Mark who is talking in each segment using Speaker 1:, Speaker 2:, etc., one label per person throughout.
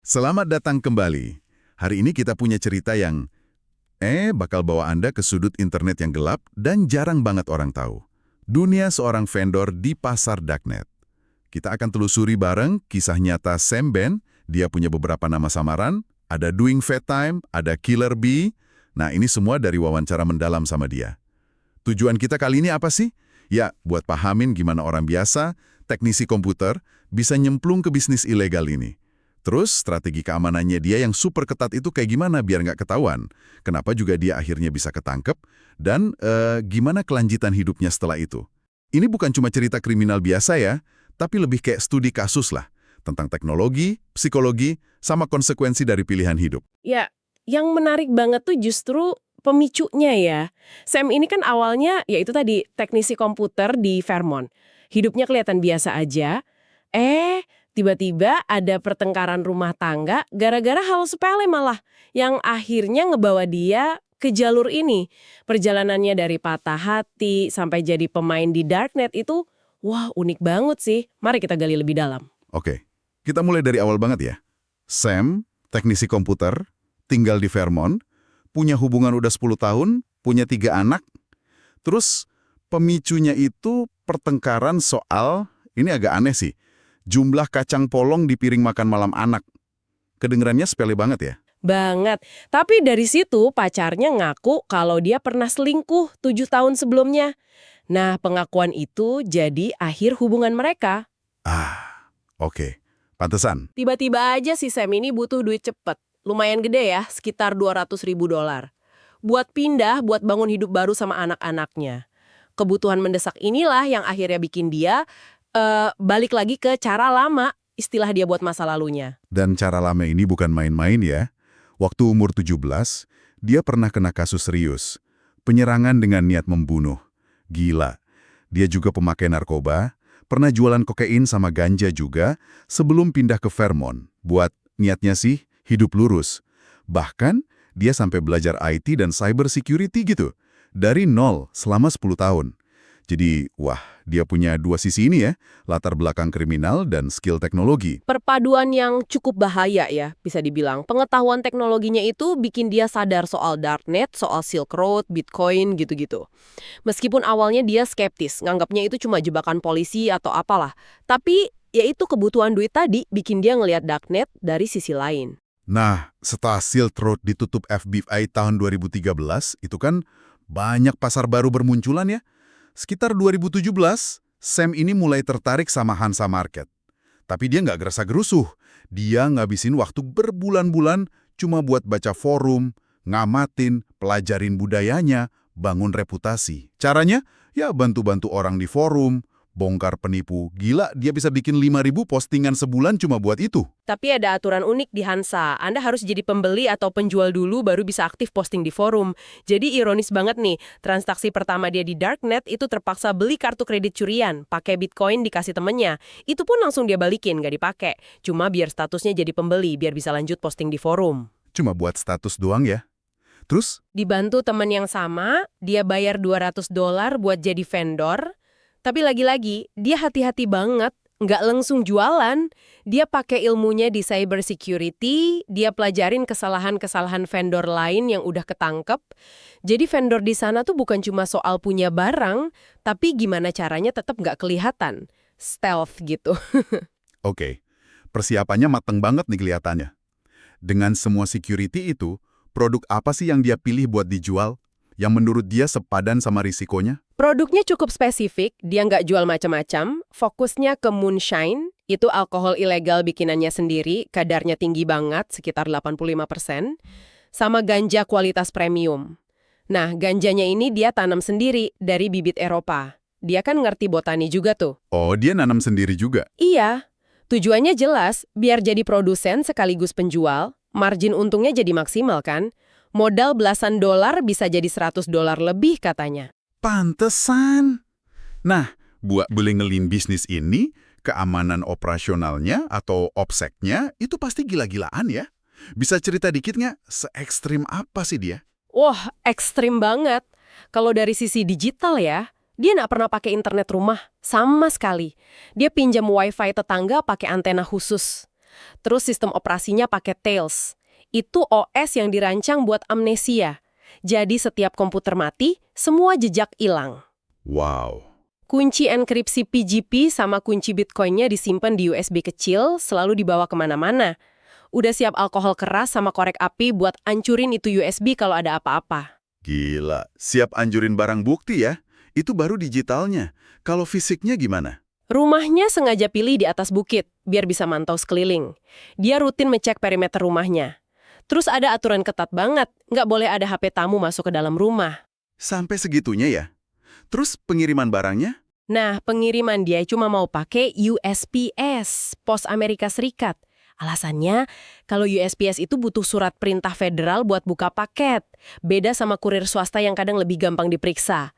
Speaker 1: Selamat datang kembali. Hari ini kita punya cerita yang bakal bawa Anda ke sudut internet yang gelap dan jarang banget orang tahu. Dunia seorang vendor di pasar darknet. Kita akan telusuri bareng kisah nyata Sam Ben. Dia punya beberapa nama samaran, ada Doing Fat Time, ada Killer Bee. Nah, ini semua dari wawancara mendalam sama dia. Tujuan kita kali ini apa sih? Ya, buat pahamin gimana orang biasa, teknisi komputer, bisa nyemplung ke bisnis ilegal ini. Terus strategi keamanannya dia yang super ketat itu kayak gimana biar nggak ketahuan? Kenapa juga dia akhirnya bisa ketangkep? Dan gimana kelanjutan hidupnya setelah itu? Ini bukan cuma cerita kriminal biasa ya, tapi lebih kayak studi kasus lah. Tentang teknologi, psikologi, sama konsekuensi dari pilihan hidup.
Speaker 2: Ya, yang menarik banget tuh justru pemicunya ya. Sam ini kan awalnya, ya itu tadi, teknisi komputer di Vermont. Hidupnya kelihatan biasa aja. Tiba-tiba ada pertengkaran rumah tangga gara-gara hal sepele malah. Yang akhirnya ngebawa dia ke jalur ini. Perjalanannya dari patah hati sampai jadi pemain di Darknet itu, wah unik banget sih. Mari kita gali lebih dalam.
Speaker 1: Oke, kita mulai dari awal banget ya. Sam, teknisi komputer, tinggal di Vermont, punya hubungan udah 10 tahun, punya 3 anak. Terus pemicunya itu pertengkaran soal, ini agak aneh sih, jumlah kacang polong di piring makan malam anak. Kedengerannya sepele banget ya?
Speaker 2: Banget. Tapi dari situ pacarnya ngaku kalau dia pernah selingkuh 7 tahun sebelumnya. Nah, pengakuan itu jadi akhir hubungan mereka.
Speaker 1: Oke. Pantesan.
Speaker 2: Tiba-tiba aja si Sam ini butuh duit cepet. Lumayan gede ya, sekitar $200.000. Buat pindah, buat bangun hidup baru sama anak-anaknya. Kebutuhan mendesak inilah yang akhirnya bikin dia balik lagi ke cara lama, istilah dia buat masa lalunya.
Speaker 1: Dan cara lama ini bukan main-main ya. Waktu umur 17, dia pernah kena kasus serius. Penyerangan dengan niat membunuh. Gila. Dia juga pemakai narkoba, pernah jualan kokain sama ganja juga, sebelum pindah ke Vermont. Buat niatnya sih, hidup lurus. Bahkan, dia sampai belajar IT dan cyber security gitu. Dari nol selama 10 tahun. Jadi, wah, dia punya dua sisi ini ya, latar belakang kriminal dan skill teknologi.
Speaker 2: Perpaduan yang cukup bahaya ya, bisa dibilang. Pengetahuan teknologinya itu bikin dia sadar soal Darknet, soal Silk Road, Bitcoin, gitu-gitu. Meskipun awalnya dia skeptis, nganggapnya itu cuma jebakan polisi atau apalah. Tapi, ya itu kebutuhan duit tadi bikin dia ngelihat Darknet dari sisi lain.
Speaker 1: Nah, setelah Silk Road ditutup FBI tahun 2013, itu kan banyak pasar baru bermunculan ya. Sekitar 2017, Sam ini mulai tertarik sama Hansa Market. Tapi dia nggak gerasa-gerusuh. Dia ngabisin waktu berbulan-bulan cuma buat baca forum, ngamatin, pelajarin budayanya, bangun reputasi. Caranya? Ya bantu-bantu orang di forum, bongkar penipu. Gila, dia bisa bikin 5.000 postingan sebulan cuma buat itu.
Speaker 2: Tapi ada aturan unik di Hansa. Anda harus jadi pembeli atau penjual dulu baru bisa aktif posting di forum. Jadi ironis banget nih, transaksi pertama dia di Darknet itu terpaksa beli kartu kredit curian, pakai Bitcoin dikasih temennya. Itu pun langsung dia balikin, nggak dipakai. Cuma biar statusnya jadi pembeli, biar bisa lanjut posting di forum.
Speaker 1: Cuma buat status doang ya. Terus?
Speaker 2: Dibantu teman yang sama, dia bayar $200 buat jadi vendor. Tapi lagi-lagi, dia hati-hati banget, nggak langsung jualan. Dia pakai ilmunya di cyber security, dia pelajarin kesalahan-kesalahan vendor lain yang udah ketangkep. Jadi vendor di sana tuh bukan cuma soal punya barang, tapi gimana caranya tetap nggak kelihatan. Stealth gitu.
Speaker 1: Oke, persiapannya mateng banget nih kelihatannya. Dengan semua security itu, produk apa sih yang dia pilih buat dijual? Yang menurut dia sepadan sama risikonya?
Speaker 2: Produknya cukup spesifik, dia nggak jual macam-macam, fokusnya ke moonshine, itu alkohol ilegal bikinannya sendiri, kadarnya tinggi banget, sekitar 85%, sama ganja kualitas premium. Nah, ganjanya ini dia tanam sendiri dari bibit Eropa. Dia kan ngerti botani juga tuh.
Speaker 1: Oh, dia nanam sendiri juga?
Speaker 2: Iya, tujuannya jelas, biar jadi produsen sekaligus penjual, margin untungnya jadi maksimal kan? Modal belasan dolar bisa jadi $100 lebih katanya.
Speaker 1: Pantesan. Nah, buat belengelin bisnis ini, keamanan operasionalnya atau OPSEC-nya itu pasti gila-gilaan ya. Bisa cerita dikit nggak, se-ekstrim apa sih dia?
Speaker 2: Wah, ekstrim banget. Kalau dari sisi digital ya, dia nggak pernah pakai internet rumah, sama sekali. Dia pinjam wifi tetangga pakai antena khusus. Terus sistem operasinya pakai Tails. Itu OS yang dirancang buat amnesia. Jadi setiap komputer mati, semua jejak hilang.
Speaker 1: Wow.
Speaker 2: Kunci enkripsi PGP sama kunci Bitcoin-nya disimpan di USB kecil, selalu dibawa kemana-mana. Udah siap alkohol keras sama korek api buat ancurin itu USB kalau ada apa-apa.
Speaker 1: Gila, siap anjurin barang bukti ya? Itu baru digitalnya. Kalau fisiknya gimana?
Speaker 2: Rumahnya sengaja pilih di atas bukit, biar bisa mantau sekeliling. Dia rutin ngecek perimeter rumahnya. Terus ada aturan ketat banget, nggak boleh ada HP tamu masuk ke dalam rumah.
Speaker 1: Sampai segitunya ya? Terus pengiriman barangnya?
Speaker 2: Nah, pengiriman dia cuma mau pakai USPS, Pos Amerika Serikat. Alasannya, kalau USPS itu butuh surat perintah federal buat buka paket. Beda sama kurir swasta yang kadang lebih gampang diperiksa.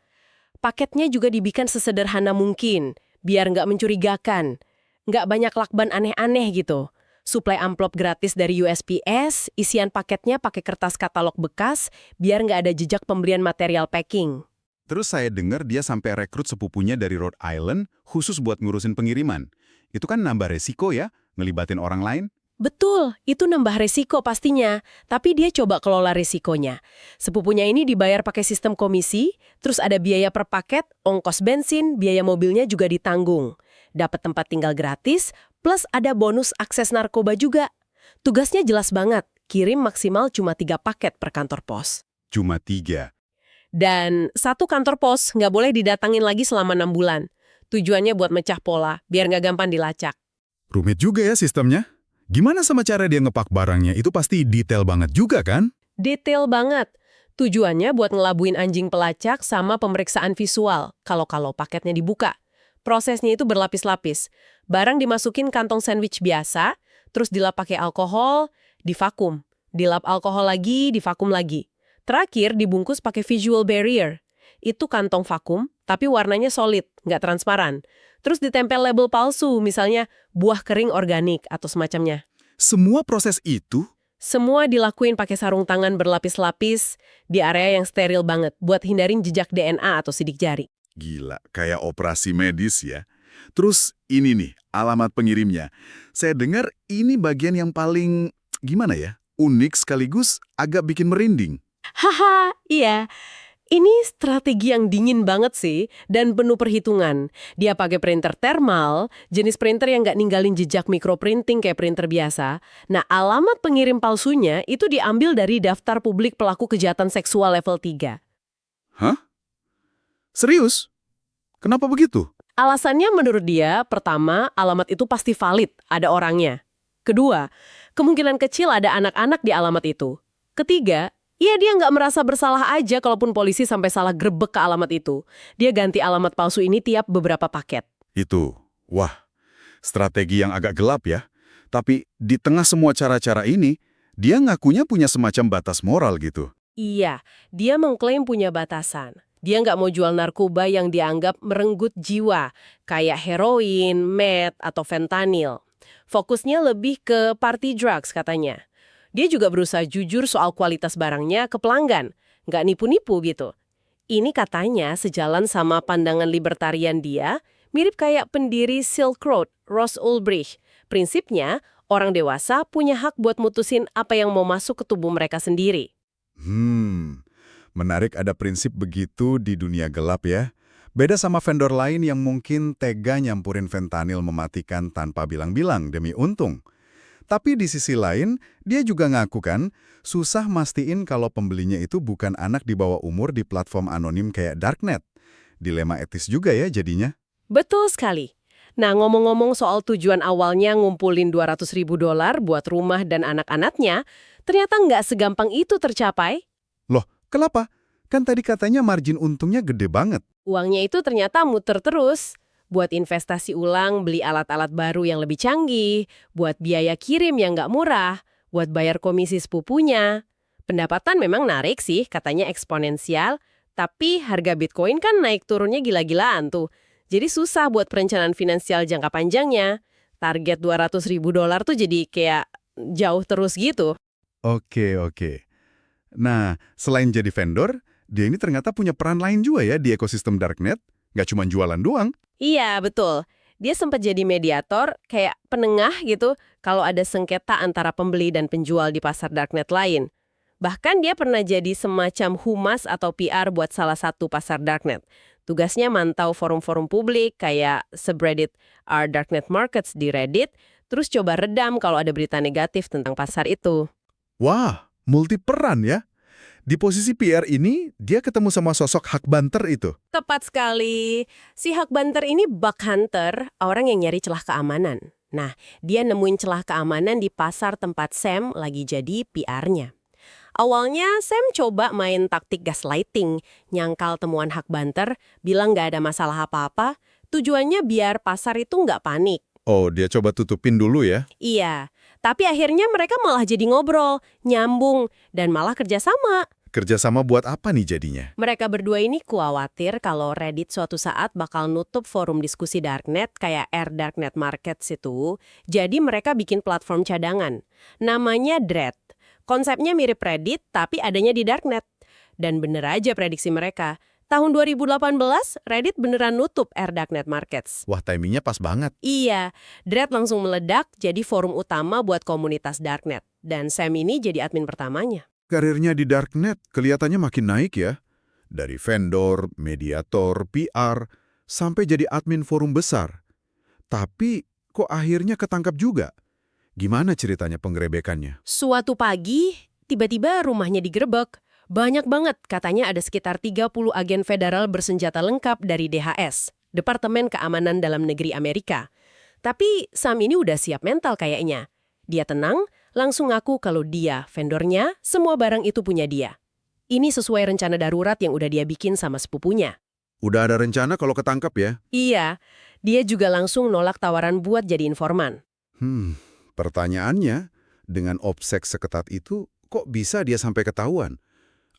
Speaker 2: Paketnya juga dibikin sesederhana mungkin, biar nggak mencurigakan. Nggak banyak lakban aneh-aneh gitu. Suplai amplop gratis dari USPS, isian paketnya pakai kertas katalog bekas, biar nggak ada jejak pemberian material packing.
Speaker 3: Terus saya dengar dia sampai rekrut sepupunya dari Rhode Island khusus buat ngurusin pengiriman. Itu kan nambah resiko ya, ngelibatin orang lain.
Speaker 2: Betul, itu nambah resiko pastinya. Tapi dia coba kelola resikonya. Sepupunya ini dibayar pakai sistem komisi, terus ada biaya per paket, ongkos bensin, biaya mobilnya juga ditanggung. Dapat tempat tinggal gratis, plus ada bonus akses narkoba juga. Tugasnya jelas banget, kirim maksimal cuma 3 paket per kantor pos.
Speaker 3: Cuma 3.
Speaker 2: Dan satu kantor pos nggak boleh didatangin lagi selama 6 bulan. Tujuannya buat mecah pola, biar nggak gampang dilacak.
Speaker 3: Rumit juga ya sistemnya. Gimana sama cara dia ngepak barangnya? Itu pasti detail banget juga kan?
Speaker 2: Detail banget. Tujuannya buat ngelabuin anjing pelacak sama pemeriksaan visual, kalau paketnya dibuka. Prosesnya itu berlapis-lapis. Barang dimasukin kantong sandwich biasa, terus dilap pakai alkohol, divakum. Dilap alkohol lagi, divakum lagi. Terakhir dibungkus pakai visual barrier. Itu kantong vakum, tapi warnanya solid, nggak transparan. Terus ditempel label palsu, misalnya buah kering organik atau semacamnya.
Speaker 3: Semua proses itu?
Speaker 2: Semua dilakuin pakai sarung tangan berlapis-lapis di area yang steril banget buat hindarin jejak DNA atau sidik jari.
Speaker 1: Gila, kayak operasi medis ya. Terus ini nih, alamat pengirimnya. Saya dengar ini bagian yang paling, gimana ya, unik sekaligus agak bikin merinding.
Speaker 2: Haha, iya. Ini strategi yang dingin banget sih, dan penuh perhitungan. Dia pakai printer thermal, jenis printer yang nggak ninggalin jejak microprinting kayak printer biasa. Nah, alamat pengirim palsunya itu diambil dari daftar publik pelaku kejahatan seksual level 3.
Speaker 1: Hah? Serius? Kenapa begitu?
Speaker 2: Alasannya menurut dia, pertama, alamat itu pasti valid, ada orangnya. Kedua, kemungkinan kecil ada anak-anak di alamat itu. Ketiga, ya dia nggak merasa bersalah aja kalaupun polisi sampai salah grebek ke alamat itu. Dia ganti alamat palsu ini tiap beberapa paket.
Speaker 1: Itu, wah, strategi yang agak gelap ya. Tapi di tengah semua cara-cara ini, dia ngakunya punya semacam batas moral gitu.
Speaker 2: Iya, dia mengklaim punya batasan. Dia nggak mau jual narkoba yang dianggap merenggut jiwa, kayak heroin, meth, atau fentanyl. Fokusnya lebih ke party drugs katanya. Dia juga berusaha jujur soal kualitas barangnya ke pelanggan, nggak nipu-nipu gitu. Ini katanya sejalan sama pandangan libertarian dia, mirip kayak pendiri Silk Road, Ross Ulbricht. Prinsipnya, orang dewasa punya hak buat mutusin apa yang mau masuk ke tubuh mereka sendiri.
Speaker 3: Menarik ada prinsip begitu di dunia gelap ya. Beda sama vendor lain yang mungkin tega nyampurin fentanyl mematikan tanpa bilang-bilang demi untung. Tapi di sisi lain, dia juga ngaku kan, susah mastiin kalau pembelinya itu bukan anak di bawah umur di platform anonim kayak Darknet. Dilema etis juga ya jadinya.
Speaker 2: Betul sekali. Nah, ngomong-ngomong soal tujuan awalnya ngumpulin $200.000 buat rumah dan anak-anaknya, ternyata nggak segampang itu tercapai.
Speaker 3: Loh, kenapa? Kan tadi katanya margin untungnya gede banget.
Speaker 2: Uangnya itu ternyata muter terus. Buat investasi ulang, beli alat-alat baru yang lebih canggih, buat biaya kirim yang nggak murah, buat bayar komisi sepupunya. Pendapatan memang narik sih, katanya eksponensial, tapi harga Bitcoin kan naik turunnya gila-gilaan tuh. Jadi susah buat perencanaan finansial jangka panjangnya. Target $200.000 tuh jadi kayak jauh terus gitu.
Speaker 3: Oke. Nah, selain jadi vendor, dia ini ternyata punya peran lain juga ya di ekosistem Darknet. Nggak cuma jualan doang.
Speaker 2: Iya, betul. Dia sempat jadi mediator, kayak penengah gitu, kalau ada sengketa antara pembeli dan penjual di pasar darknet lain. Bahkan dia pernah jadi semacam humas atau PR buat salah satu pasar darknet. Tugasnya mantau forum-forum publik kayak subreddit Our Darknet Markets di Reddit, terus coba redam kalau ada berita negatif tentang pasar itu.
Speaker 3: Wah, multi peran ya. Di posisi PR ini, dia ketemu sama sosok Hak Banter itu.
Speaker 2: Tepat sekali. Si Hak Banter ini bug hunter, orang yang nyari celah keamanan. Nah, dia nemuin celah keamanan di pasar tempat Sam lagi jadi PR-nya. Awalnya Sam coba main taktik gaslighting, nyangkal temuan Hak Banter, bilang nggak ada masalah apa-apa, tujuannya biar pasar itu nggak panik.
Speaker 3: Oh, dia coba tutupin dulu ya?
Speaker 2: Iya, tapi akhirnya mereka malah jadi ngobrol, nyambung, dan malah kerjasama.
Speaker 3: Kerjasama buat apa nih jadinya?
Speaker 2: Mereka berdua ini khawatir kalau Reddit suatu saat bakal nutup forum diskusi darknet kayak Our Darknet Markets itu, jadi mereka bikin platform cadangan. Namanya Dread. Konsepnya mirip Reddit, tapi adanya di darknet. Dan bener aja prediksi mereka. Tahun 2018, Reddit beneran nutup Our Darknet Markets.
Speaker 3: Wah, timingnya pas banget.
Speaker 2: Iya, Dread langsung meledak jadi forum utama buat komunitas darknet. Dan Sam ini jadi admin pertamanya.
Speaker 3: Karirnya di Darknet kelihatannya makin naik ya. Dari vendor, mediator, PR, sampai jadi admin forum besar. Tapi kok akhirnya ketangkap juga? Gimana ceritanya penggerebekannya?
Speaker 2: Suatu pagi, tiba-tiba rumahnya digerebek. Banyak banget, katanya ada sekitar 30 agen federal bersenjata lengkap dari DHS, Departemen Keamanan Dalam Negeri Amerika. Tapi Sam ini udah siap mental kayaknya. Dia tenang, langsung ngaku kalau dia, vendornya, semua barang itu punya dia. Ini sesuai rencana darurat yang udah dia bikin sama sepupunya.
Speaker 3: Udah ada rencana kalau ketangkap ya?
Speaker 2: Iya, dia juga langsung nolak tawaran buat jadi informan.
Speaker 3: Pertanyaannya, dengan obsek seketat itu, kok bisa dia sampai ketahuan?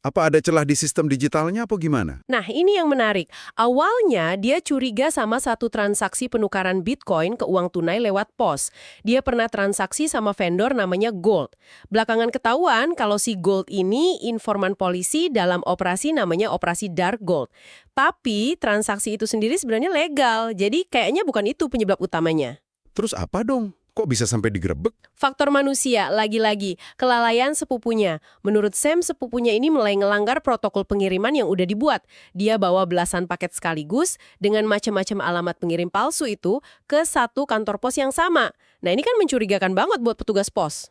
Speaker 3: Apa ada celah di sistem digitalnya apa gimana?
Speaker 2: Nah, ini yang menarik. Awalnya, dia curiga sama satu transaksi penukaran Bitcoin ke uang tunai lewat pos. Dia pernah transaksi sama vendor namanya Gold. Belakangan ketahuan kalau si Gold ini informan polisi dalam operasi namanya Operasi Dark Gold. Tapi, transaksi itu sendiri sebenarnya legal. Jadi, kayaknya bukan itu penyebab utamanya.
Speaker 3: Terus apa dong? Kok bisa sampai digerebek?
Speaker 2: Faktor manusia, lagi-lagi, kelalaian sepupunya. Menurut Sam, sepupunya ini mulai ngelanggar protokol pengiriman yang udah dibuat. Dia bawa belasan paket sekaligus dengan macam-macam alamat pengirim palsu itu ke satu kantor pos yang sama. Nah, ini kan mencurigakan banget buat petugas pos.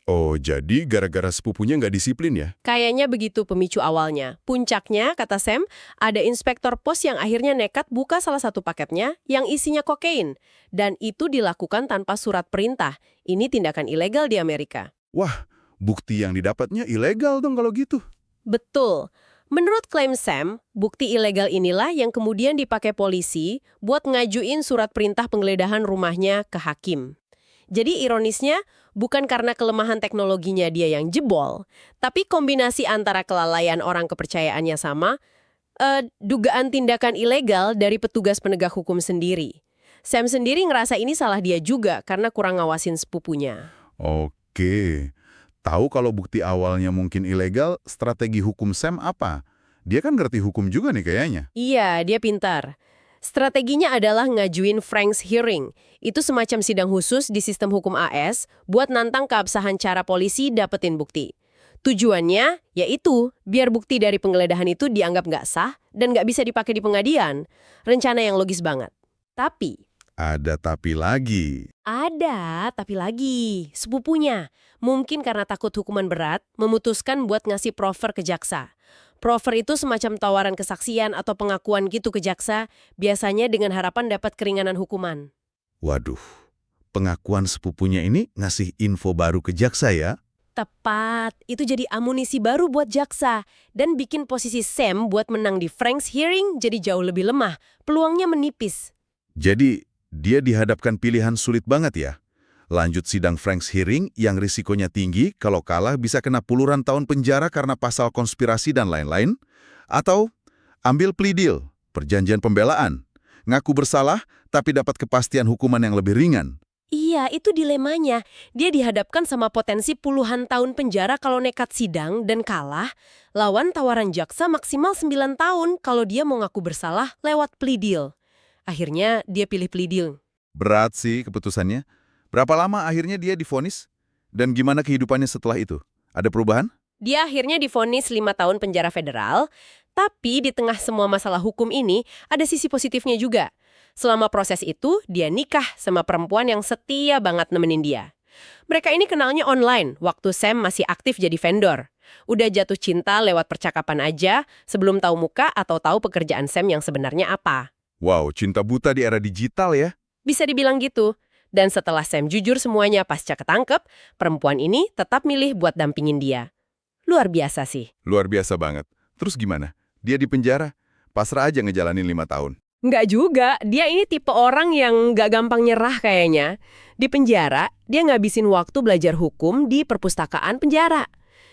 Speaker 3: Oh, jadi gara-gara sepupunya nggak disiplin ya?
Speaker 2: Kayaknya begitu pemicu awalnya. Puncaknya, kata Sam, ada inspektor pos yang akhirnya nekat buka salah satu paketnya yang isinya kokain. Dan itu dilakukan tanpa surat perintah. Ini tindakan ilegal di Amerika.
Speaker 3: Wah, bukti yang didapatnya ilegal dong kalau gitu.
Speaker 2: Betul. Menurut klaim Sam, bukti ilegal inilah yang kemudian dipakai polisi buat ngajuin surat perintah penggeledahan rumahnya ke hakim. Jadi ironisnya, bukan karena kelemahan teknologinya dia yang jebol, tapi kombinasi antara kelalaian orang kepercayaannya sama, dugaan tindakan ilegal dari petugas penegak hukum sendiri. Sam sendiri ngerasa ini salah dia juga karena kurang ngawasin sepupunya.
Speaker 3: Oke. Tahu kalau bukti awalnya mungkin ilegal, strategi hukum Sam apa? Dia kan ngerti hukum juga nih kayaknya.
Speaker 2: Iya, dia pintar. Strateginya adalah ngajuin Frank's Hearing. Itu semacam sidang khusus di sistem hukum AS buat nantang keabsahan cara polisi dapetin bukti. Tujuannya yaitu biar bukti dari penggeledahan itu dianggap nggak sah dan nggak bisa dipakai di pengadilan. Rencana yang logis banget. Tapi
Speaker 3: Ada tapi lagi.
Speaker 2: ada tapi lagi. Sepupunya, mungkin karena takut hukuman berat, memutuskan buat ngasih proffer ke jaksa. Proffer itu semacam tawaran kesaksian atau pengakuan gitu ke jaksa, biasanya dengan harapan dapat keringanan hukuman.
Speaker 3: Waduh, pengakuan sepupunya ini ngasih info baru ke jaksa ya?
Speaker 2: Tepat, itu jadi amunisi baru buat jaksa dan bikin posisi Sam buat menang di Frank's Hearing jadi jauh lebih lemah, peluangnya menipis.
Speaker 3: Jadi, dia dihadapkan pilihan sulit banget ya? Lanjut sidang Frank's Hearing yang risikonya tinggi, kalau kalah bisa kena puluhan tahun penjara karena pasal konspirasi dan lain-lain? Atau ambil plea deal, perjanjian pembelaan, ngaku bersalah tapi dapat kepastian hukuman yang lebih ringan?
Speaker 2: Iya, itu dilemanya. Dia dihadapkan sama potensi puluhan tahun penjara kalau nekat sidang dan kalah, lawan tawaran jaksa maksimal 9 tahun kalau dia mau ngaku bersalah lewat plea deal. Akhirnya dia pilih plea deal.
Speaker 1: Berat sih keputusannya. Berapa lama akhirnya dia divonis? Dan gimana kehidupannya setelah itu? Ada perubahan?
Speaker 2: Dia akhirnya divonis 5 tahun penjara federal, tapi di tengah semua masalah hukum ini, ada sisi positifnya juga. Selama proses itu, dia nikah sama perempuan yang setia banget nemenin dia. Mereka ini kenalnya online, waktu Sam masih aktif jadi vendor. Udah jatuh cinta lewat percakapan aja, sebelum tahu muka atau tahu pekerjaan Sam yang sebenarnya apa.
Speaker 1: Wow, cinta buta di era digital ya.
Speaker 2: Bisa dibilang gitu. Dan setelah Sam jujur semuanya pasca ketangkep, perempuan ini tetap milih buat dampingin dia. Luar biasa sih.
Speaker 1: Luar biasa banget. Terus gimana? Dia di penjara? Pasrah aja ngejalanin 5 tahun.
Speaker 2: Nggak juga, dia ini tipe orang yang nggak gampang nyerah kayaknya. Di penjara, dia ngabisin waktu belajar hukum di perpustakaan penjara.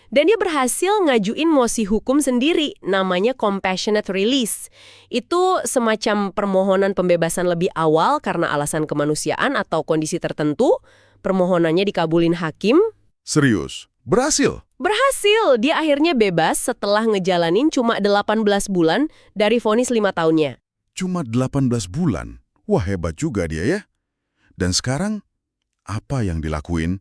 Speaker 2: Dan dia berhasil ngajuin mosi hukum sendiri, namanya compassionate release. Itu semacam permohonan pembebasan lebih awal karena alasan kemanusiaan atau kondisi tertentu. Permohonannya dikabulin hakim.
Speaker 1: Serius? Berhasil?
Speaker 2: Berhasil, dia akhirnya bebas setelah ngejalanin cuma 18 bulan dari vonis 5 tahunnya.
Speaker 1: Cuma 18 bulan? Wah, hebat juga dia ya. Dan sekarang, apa yang dilakuin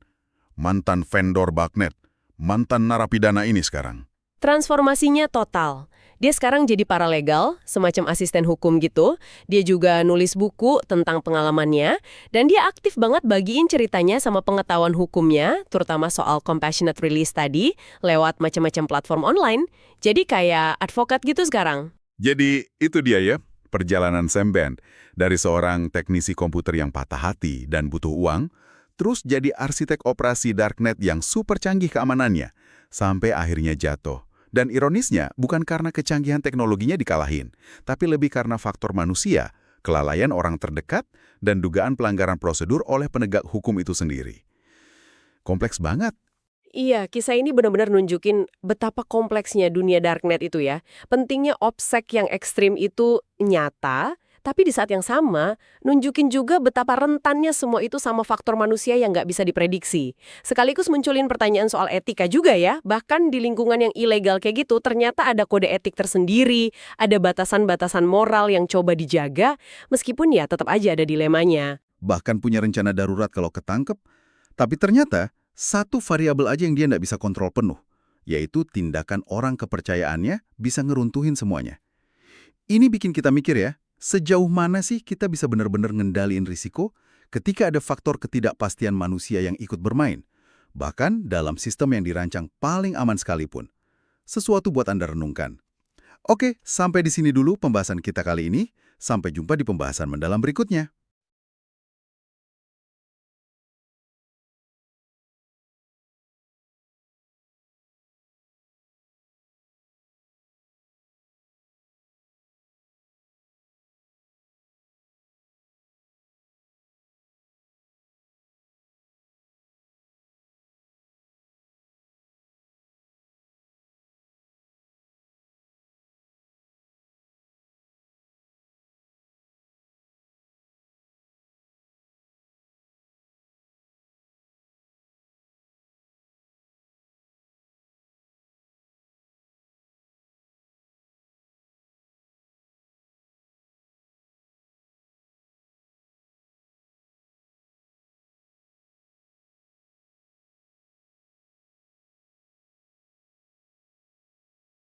Speaker 1: mantan vendor Bagnet, mantan narapidana ini sekarang?
Speaker 2: Transformasinya total. Dia sekarang jadi paralegal, semacam asisten hukum gitu. Dia juga nulis buku tentang pengalamannya, dan dia aktif banget bagiin ceritanya sama pengetahuan hukumnya, terutama soal compassionate release tadi, lewat macam-macam platform online. Jadi kayak advokat gitu sekarang.
Speaker 1: Jadi, itu dia ya, perjalanan Sam Bent. Dari seorang teknisi komputer yang patah hati dan butuh uang, terus jadi arsitek operasi Darknet yang super canggih keamanannya, sampai akhirnya jatuh. Dan ironisnya, bukan karena kecanggihan teknologinya dikalahin, tapi lebih karena faktor manusia, kelalaian orang terdekat, dan dugaan pelanggaran prosedur oleh penegak hukum itu sendiri. Kompleks banget.
Speaker 2: Iya, kisah ini benar-benar nunjukin betapa kompleksnya dunia darknet itu ya. Pentingnya OPSEC yang ekstrim itu nyata, tapi di saat yang sama, nunjukin juga betapa rentannya semua itu sama faktor manusia yang nggak bisa diprediksi. Sekaligus munculin pertanyaan soal etika juga ya, bahkan di lingkungan yang ilegal kayak gitu, ternyata ada kode etik tersendiri, ada batasan-batasan moral yang coba dijaga, meskipun ya tetap aja ada dilemanya.
Speaker 3: Bahkan punya rencana darurat kalau ketangkep, tapi ternyata satu variabel aja yang dia nggak bisa kontrol penuh, yaitu tindakan orang kepercayaannya bisa ngeruntuhin semuanya. Ini bikin kita mikir ya, sejauh mana sih kita bisa benar-benar ngendaliin risiko ketika ada faktor ketidakpastian manusia yang ikut bermain, bahkan dalam sistem yang dirancang paling aman sekalipun. Sesuatu buat Anda renungkan. Oke, sampai di sini dulu pembahasan kita kali ini. Sampai jumpa di pembahasan mendalam berikutnya.